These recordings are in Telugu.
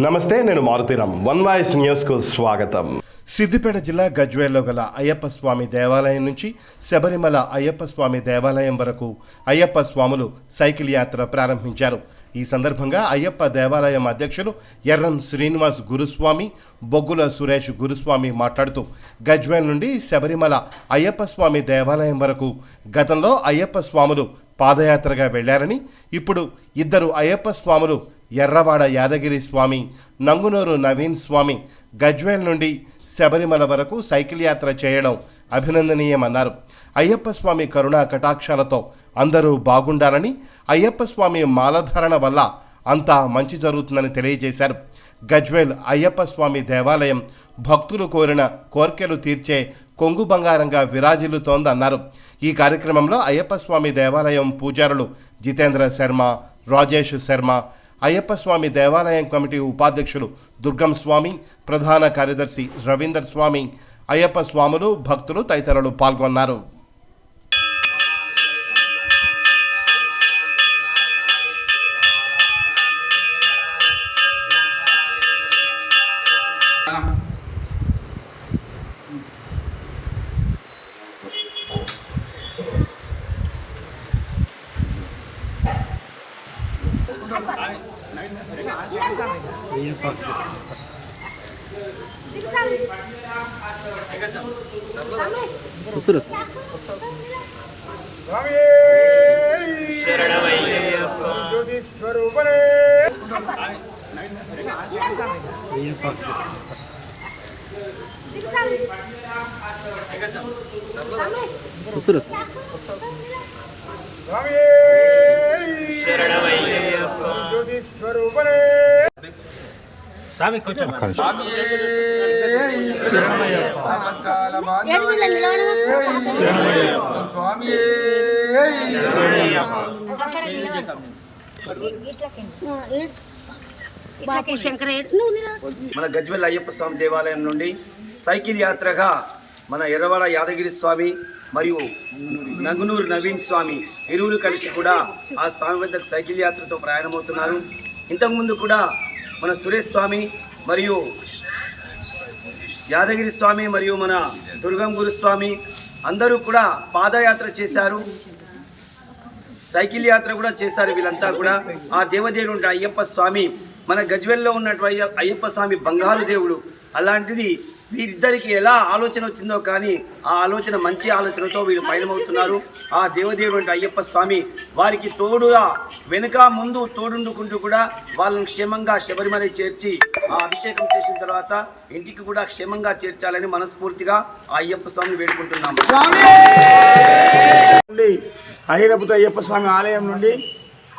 నమస్తే, నేను మారుతీరామ్. వన్ వాయిస్ న్యూస్కు స్వాగతం. సిద్దిపేట జిల్లా గజ్వేల్లో గల అయ్యప్ప స్వామి దేవాలయం నుంచి శబరిమల అయ్యప్ప స్వామి దేవాలయం వరకు అయ్యప్ప స్వాములు సైకిల్ యాత్ర ప్రారంభించారు. ఈ సందర్భంగా అయ్యప్ప దేవాలయం అధ్యక్షులు ఎర్రం శ్రీనివాస్ గురుస్వామి, బొగ్గుల సురేష్ గురుస్వామి మాట్లాడుతూ గజ్వేల్ నుండి శబరిమల అయ్యప్ప స్వామి దేవాలయం వరకు గతంలో అయ్యప్ప స్వాములు పాదయాత్రగా వెళ్లారని, ఇప్పుడు ఇద్దరు అయ్యప్ప స్వాములు ఎర్రవాడ యాదగిరి స్వామి, నంగునూరు నవీన్ స్వామి గజ్వేల్ నుండి శబరిమల వరకు సైకిల్ యాత్ర చేయడం అభినందనీయమన్నారు. అయ్యప్ప స్వామి కరుణా కటాక్షాలతో అందరూ బాగుండాలని, అయ్యప్ప స్వామి మాలధారణ వల్ల అంతా మంచి జరుగుతుందని తెలియజేశారు. గజ్వేల్ అయ్యప్ప స్వామి దేవాలయం భక్తులు కోరిన కోర్కెలు తీర్చే కొంగు బంగారంగా విరాజిల్లుతోందన్నారు. ఈ కార్యక్రమంలో అయ్యప్ప స్వామి దేవాలయం పూజారులు జితేంద్ర శర్మ, రాజేష్ శర్మ, అయ్యప్ప స్వామి దేవాలయం కమిటీ ఉపాధ్యక్షులు దుర్గం స్వామి, ప్రధాన కార్యదర్శి రవీందర్ స్వామి, అయ్యప్ప స్వాములు, భక్తులు తదితరులు పాల్గొన్నారు. స్వామి కొంచెం మన గజ్వేల్ అయ్యప్ప స్వామి దేవాలయం నుండి సైకిల్ యాత్రగా మన ఎర్రవాడ యాదగిరి స్వామి మరియు నంగునూరు నవీన్ స్వామి ఇరువురు కలిసి కూడా ఆ స్వామి వద్దకు సైకిల్ యాత్రతో ప్రయాణమవుతున్నారు. ఇంతకుముందు కూడా మన సురేష్ స్వామి మరియు యాదగిరి స్వామి మరియు మన దుర్గం గురుస్వామి అందరూ కూడా పాదయాత్ర చేశారు, సైకిల్ యాత్ర కూడా చేశారు. వీళ్ళంతా కూడా ఆ దేవదేవుడు అయ్యప్ప స్వామి మన గజ్వేల్లో ఉన్నటువంటి అయ్యప్ప స్వామి బంగారు దేవుడు. అలాంటిది వీరిద్దరికి ఎలా ఆలోచన వచ్చిందో కానీ ఆ ఆలోచన మంచి ఆలోచనతో వీళ్ళు పయనమవుతున్నారు. ఆ దేవదేవుడు అయ్యప్ప స్వామి వారికి తోడుగా వెనుక ముందు తోడుండుకుంటూ కూడా వాళ్ళని క్షేమంగా శబరిమల చేర్చి ఆ అభిషేకం చేసిన తర్వాత ఇంటికి కూడా క్షేమంగా చేర్చాలని మనస్ఫూర్తిగా ఆ అయ్యప్ప స్వామిని వేడుకుంటున్నాము. హరిరపుత అయ్యప్ప స్వామి ఆలయం నుండి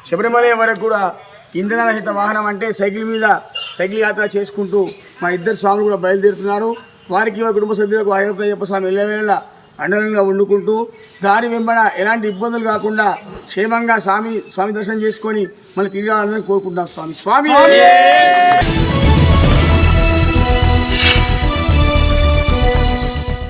శబరిమల వరకు కూడా ఇంధనరహిత వాహనం అంటే సైకిల్ యాత్ర చేసుకుంటూ మా ఇద్దరు స్వాములు కూడా బయలుదేరుతున్నారు. వారికి కుటుంబ సభ్యులకు హరిరపుత అయ్యప్ప స్వామి ఎల్లవేళ అండలంగా వండుకుంటూ దారి వెంబడ ఎలాంటి ఇబ్బందులు కాకుండా క్షేమంగా స్వామి దర్శనం చేసుకొని మళ్ళీ తిరిగాలని కోరుకుంటున్నాం. స్వామి